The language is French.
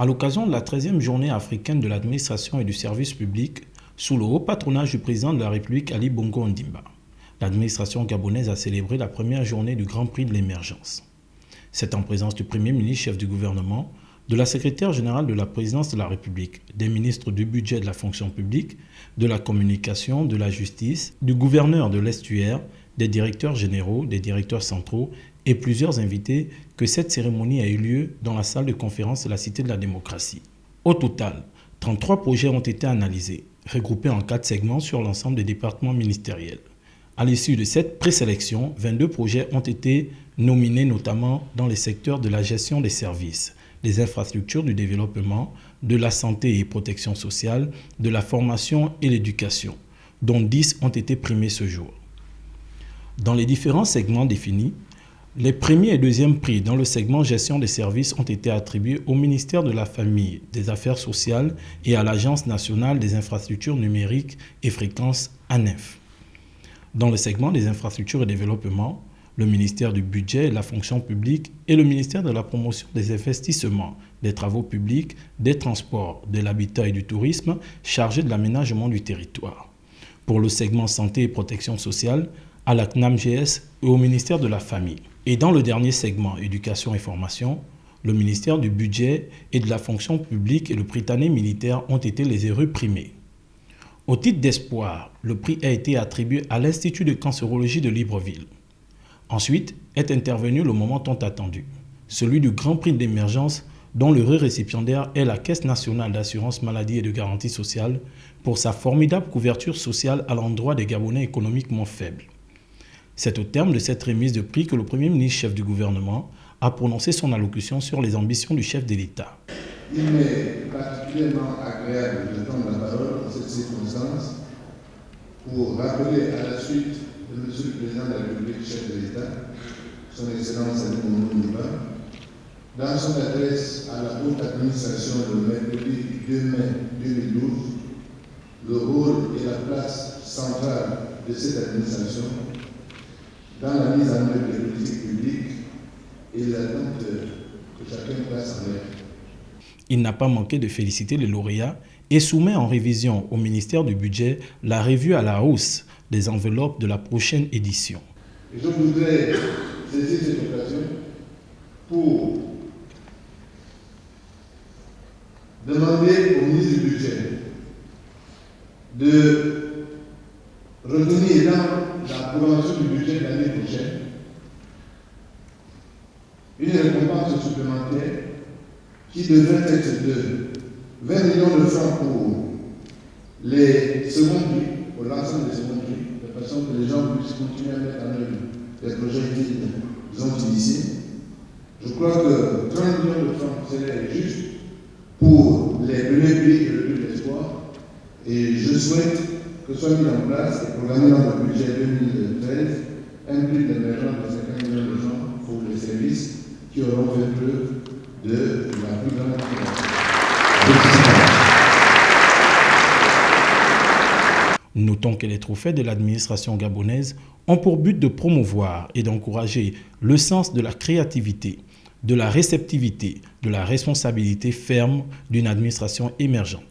À l'occasion de la 13e journée africaine de l'administration et du service public, sous le haut patronage du président de la République Ali Bongo Ondimba, l'administration gabonaise a célébré la première journée du Grand Prix de l'émergence. C'est en présence du Premier ministre, chef du gouvernement, de la secrétaire générale de la présidence de la République, des ministres du budget et de la fonction publique, de la communication, de la justice, du gouverneur de l'estuaire, des directeurs généraux, des directeurs centraux et plusieurs invités que cette cérémonie a eu lieu dans la salle de conférence de la Cité de la démocratie. Au total, 33 projets ont été analysés, regroupés en 4 segments sur l'ensemble des départements ministériels. À l'issue de cette présélection, 22 projets ont été nominés notamment dans les secteurs de la gestion des services, des infrastructures du développement, de la santé et protection sociale, de la formation et l'éducation, dont 10 ont été primés ce jour. Dans les différents segments définis, les premiers et deuxièmes prix dans le segment gestion des services ont été attribués au ministère de la Famille, des Affaires sociales et à l'Agence nationale des infrastructures numériques et fréquences ANINF. Dans le segment des infrastructures et développement, le ministère du Budget et de la fonction publique et le ministère de la promotion des investissements, des travaux publics, des transports, de l'habitat et du tourisme chargés de l'aménagement du territoire. Pour le segment santé et protection sociale, à la CNAMGS et au ministère de la Famille. Et dans le dernier segment, éducation et formation, le ministère du Budget et de la fonction publique et le Prytanée militaire ont été les heureux primés. Au titre d'espoir, le prix a été attribué à l'Institut de cancérologie de Libreville. Ensuite est intervenu le moment tant attendu, celui du Grand Prix d'émergence dont l'heureux récipiendaire est la Caisse nationale d'assurance maladie et de garantie sociale pour sa formidable couverture sociale à l'endroit des Gabonais économiquement faibles. C'est au terme de cette remise de prix que le Premier ministre, chef du gouvernement, a prononcé son allocution sur les ambitions du chef de l'État. Il m'est particulièrement agréable de prendre la parole en cette circonstance pour rappeler à la suite de M. le Président de la République, chef de l'État, son Excellence Ali Bongo Ondimba, dans son adresse à la haute administration le mercredi 2 mai 2012, le rôle et la place centrale de cette administration dans la mise en œuvre des politiques publiques et l'attente que chacun place en œuvre. Il n'a pas manqué de féliciter les lauréats et soumet en révision au ministère du Budget la revue à la hausse des enveloppes de la prochaine édition. Et je voudrais saisir cette occasion pour demander au ministre du Budget de retenir dans la prévention du budget de l'année prochaine une récompense supplémentaire qui devrait être de 20 millions de francs pour les seconds prix, pour l'ensemble des seconds prix, de façon que les gens puissent continuer à mettre en œuvre les projets qu'ils ont initiés. Je crois que 30 millions de francs serait juste pour les premiers prix et le prix d'espoir. Et je souhaite que soit mis en place et programmé dans le budget 2013 un prix d'émergence de 50 millions de francs pour les services qui auront fait preuve de la plus grande Notons que les trophées de l'administration gabonaise ont pour but de promouvoir et d'encourager le sens de la créativité, de la réceptivité, de la responsabilité ferme d'une administration émergente.